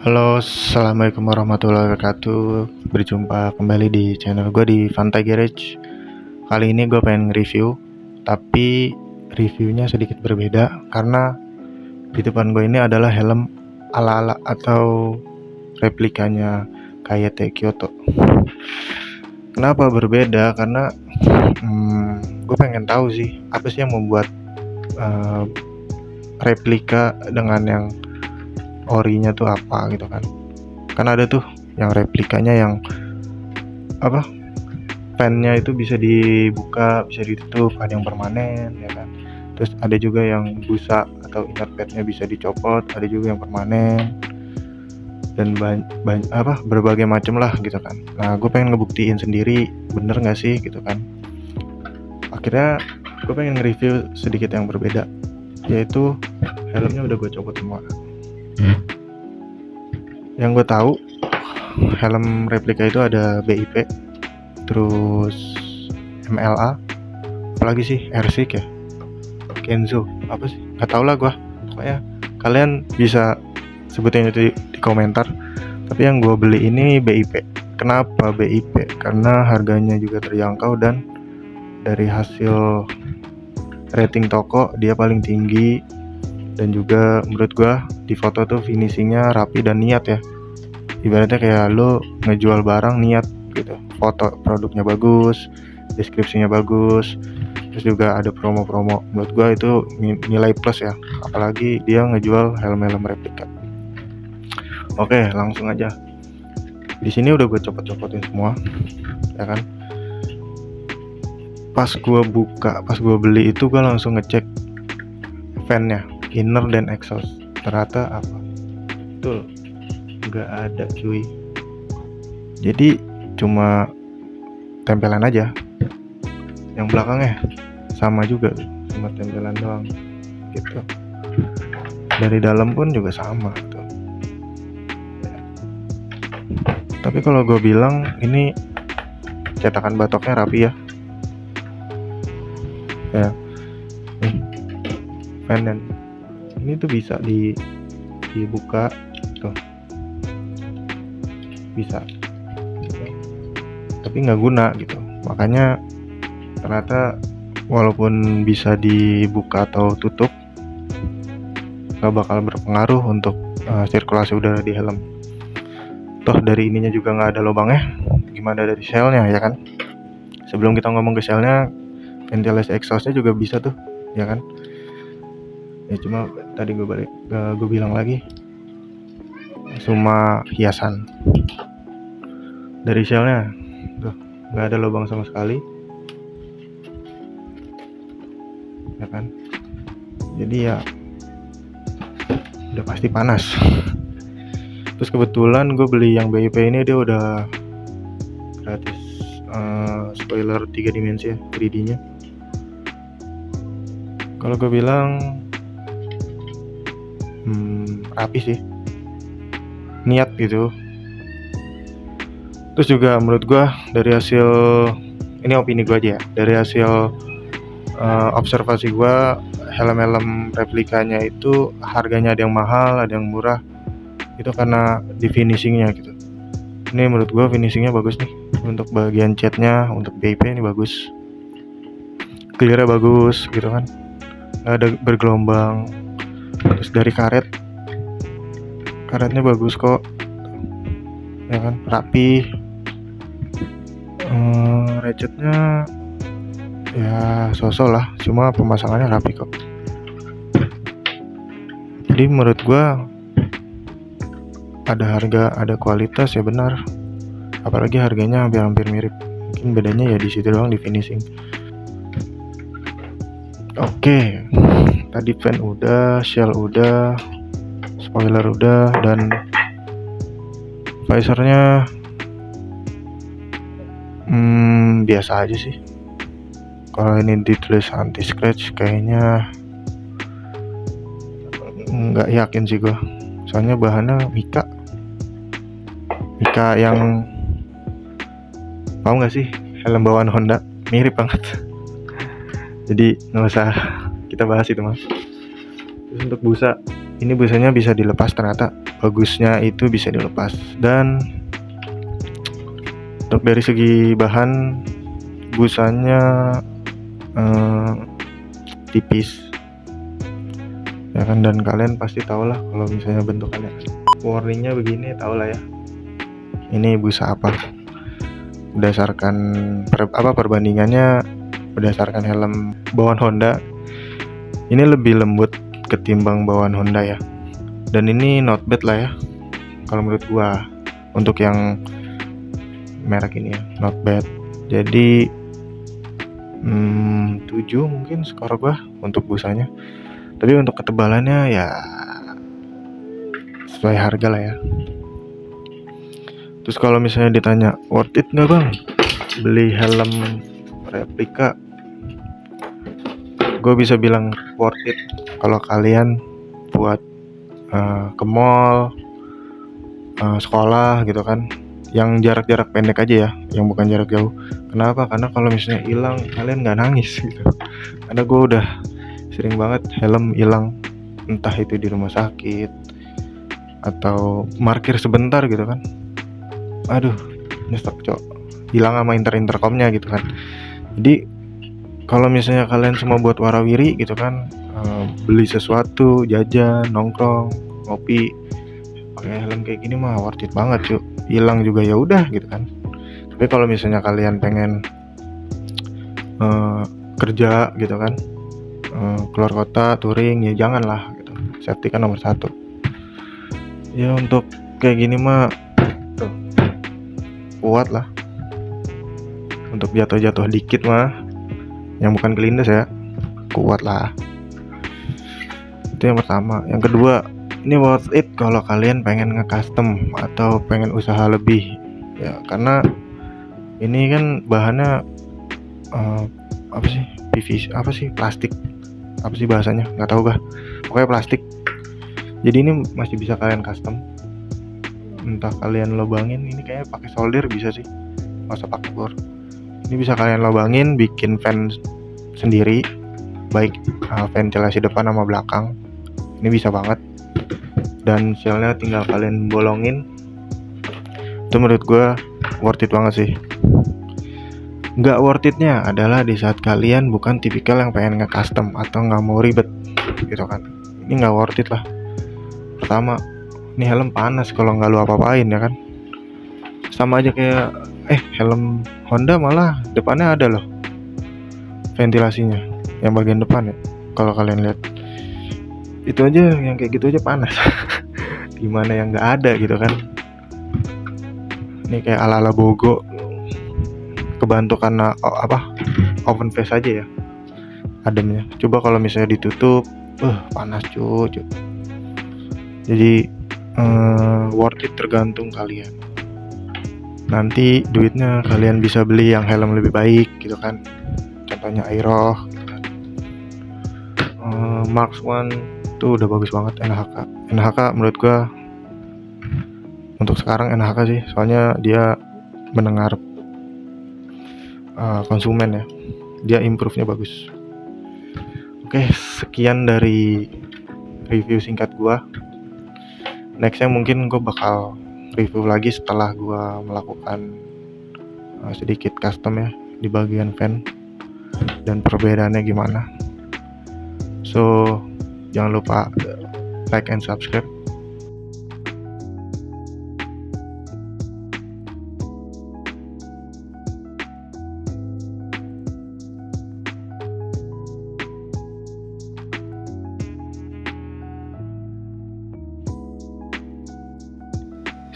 Halo, assalamualaikum warahmatullahi wabarakatuh. Berjumpa kembali di channel gue di Fantai Garage. Kali ini gue pengen review, tapi reviewnya sedikit berbeda karena di depan gue ini adalah helm ala-ala atau replikanya KYT Kyoto. Kenapa berbeda? Karena gue pengen tahu sih apa sih yang membuat uh, replika dengan yang orinya tuh apa gitu kan. Kan ada tuh yang replikanya yang apa, fannya itu bisa dibuka bisa ditutup, ada yang permanen ya kan. Terus ada juga yang busa atau inner padnya bisa dicopot, ada juga yang permanen, dan berbagai macam lah gitu kan. Nah, gue pengen ngebuktiin sendiri bener nggak sih gitu kan. Akhirnya gue pengen nge-review sedikit yang berbeda, yaitu helmnya udah gue copot semua. Yang gue tahu helm replika itu ada BIP, terus MLA, apalagi sih RC ya, Kenzo, apa sih nggak tau lah gue. Pokoknya kalian bisa sebutin itu di komentar. Tapi yang gue beli ini BIP. Kenapa BIP? Karena harganya juga terjangkau dan dari hasil rating toko dia paling tinggi, dan juga menurut gue di foto tuh finishingnya rapi dan niat ya. Ibaratnya kayak lo ngejual barang niat gitu, foto produknya bagus, deskripsinya bagus, terus juga ada promo-promo. Menurut gue itu nilai plus ya, apalagi dia ngejual helm-helm replika. Oke, langsung aja. Di sini udah gue copot-copotin semua ya kan. Pas gue beli itu gue langsung ngecek fannya, inner dan exhaust. Ternyata apa? Betul, nggak ada cuy. Jadi cuma tempelan aja. Yang belakangnya sama juga, cuma tempelan doang gitu. Dari dalam pun juga sama gitu. Tapi kalau gue bilang ini cetakan batoknya rapi ya. Ya, nih fan, dan ini tuh bisa dibuka tuh, bisa, tapi nggak guna gitu. Makanya ternyata walaupun bisa dibuka atau tutup, nggak bakal berpengaruh untuk sirkulasi udara di helm. Toh dari ininya juga nggak ada lubangnya, gimana dari shellnya ya kan. Sebelum kita ngomong ke shellnya, ventilasi exhaustnya juga bisa tuh ya kan. Ya cuma tadi gue bilang lagi, cuma hiasan. Dari shellnya tuh nggak ada lubang sama sekali ya kan. Jadi ya udah pasti panas. Terus kebetulan gue beli yang BIP ini dia udah gratis spoiler 3 dimensi ya, 3D nya. Kalau gue bilang rapi sih, niat gitu. Terus juga menurut gue dari hasil, ini opini gue aja ya, dari hasil observasi gue, helm-helm replikanya itu harganya ada yang mahal, ada yang murah. Itu karena di finishingnya gitu. Ini menurut gue finishingnya bagus nih. Untuk bagian catnya, untuk BIP ini bagus, clearnya bagus gitu kan, nggak ada bergelombang. Terus dari karetnya bagus kok ya kan, rapi. Ratchetnya ya sosok lah, cuma pemasangannya rapi kok. Jadi menurut gua ada harga ada kualitas ya benar, apalagi harganya hampir mirip. Mungkin bedanya ya di situ doang, di finishing. Oke, tadi fan udah, shell udah, spoiler udah, dan visornya biasa aja sih. Kalau ini ditulis anti scratch, kayaknya nggak yakin sih gua. Soalnya bahannya Mika yang, tahu nggak sih, helm bawaan Honda, mirip banget. Jadi nggak usah kita bahas itu mas. Terus untuk busa ini busanya bisa dilepas, ternyata bagusnya itu bisa dilepas. Dan untuk dari segi bahan, busanya tipis ya kan, dan kalian pasti tahu lah kalau misalnya bentukannya. Warningnya begini, tau lah ya ini busa apa. Berdasarkan perbandingannya berdasarkan helm bawaan Honda, ini lebih lembut ketimbang bawaan Honda ya, dan ini not bad lah ya kalau menurut gua untuk yang merek ini ya, not bad. Jadi 7 mungkin skor gua untuk busanya. Tapi untuk ketebalannya ya sesuai harga lah ya. Terus kalau misalnya ditanya worth it nggak bang beli helm replika, gue bisa bilang worth it kalau kalian buat ke mall, sekolah gitu kan, yang jarak-jarak pendek aja ya, yang bukan jarak jauh. Kenapa? Karena kalau misalnya hilang kalian nggak nangis gitu. Karena gue udah sering banget helm hilang, entah itu di rumah sakit atau parkir sebentar gitu kan, aduh nyesek cok, hilang sama intercomnya gitu kan. Jadi kalau misalnya kalian semua buat warawiri gitu kan, beli sesuatu, jajan, nongkrong, ngopi, pakai helm kayak gini mah worth it banget cuy. Hilang juga ya udah gitu kan. Tapi kalau misalnya kalian pengen kerja gitu kan, keluar kota, touring, ya janganlah gitu. Safety kan nomor 1. Ya untuk kayak gini mah kuat lah. Untuk jatuh-jatuh dikit mah, yang bukan kelindes ya, kuat lah. Itu yang pertama. Yang kedua, ini worth it kalau kalian pengen nge-custom atau pengen usaha lebih ya, karena ini kan bahannya apa sih, PVC, apa sih, plastik, apa sih bahasanya, nggak tahu gak, pokoknya plastik. Jadi ini masih bisa kalian custom, entah kalian lubangin, ini kayaknya pakai solder bisa sih, nggak usah pakai bor. Ini bisa kalian lubangin, bikin fan sendiri, baik ventilasi depan sama belakang. Ini bisa banget. Dan shellnya tinggal kalian bolongin. Itu menurut gue worth it banget sih. Nggak worth itnya adalah di saat kalian bukan tipikal yang pengen nge-custom atau nggak mau ribet gitu kan. Ini nggak worth it lah. Pertama, ini helm panas kalau nggak lu apa-apain ya kan. Sama aja kayak helm Honda, malah depannya ada loh ventilasinya, yang bagian depan ya. Kalau kalian lihat, itu aja yang kayak gitu aja panas. Gimana yang nggak ada gitu kan. Ini kayak ala-ala Bogo, kebantu karena open face aja ya ademnya. Coba kalau misalnya ditutup, panas cuy. Jadi worth it tergantung kalian. Nanti duitnya kalian bisa beli yang helm lebih baik gitu kan, contohnya Aerox gitu kan. Mark I tuh udah bagus banget. NHK menurut gua untuk sekarang NHK sih, soalnya dia mendengar konsumen ya, dia improve-nya bagus. Oke, sekian dari review singkat gua. Nextnya mungkin gue bakal review lagi setelah gue melakukan sedikit custom ya di bagian fan dan perbedaannya gimana. So jangan lupa like and subscribe.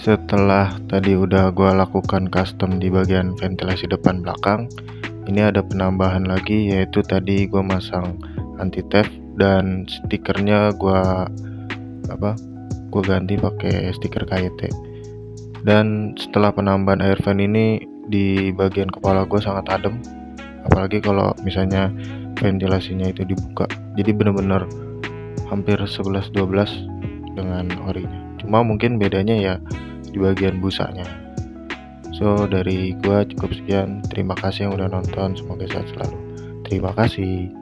Setelah tadi udah gue lakukan custom di bagian ventilasi depan belakang, ini ada penambahan lagi, yaitu tadi gue masang anti theft dan stikernya gue ganti pakai stiker KYT. Dan setelah penambahan air fan ini, di bagian kepala gue sangat adem, apalagi kalau misalnya ventilasinya itu dibuka. Jadi bener-bener hampir 11-12 dengan orinya. Cuma mungkin bedanya ya di bagian busanya. So dari gua cukup sekian. Terima kasih yang udah nonton. Semoga sehat selalu. Terima kasih.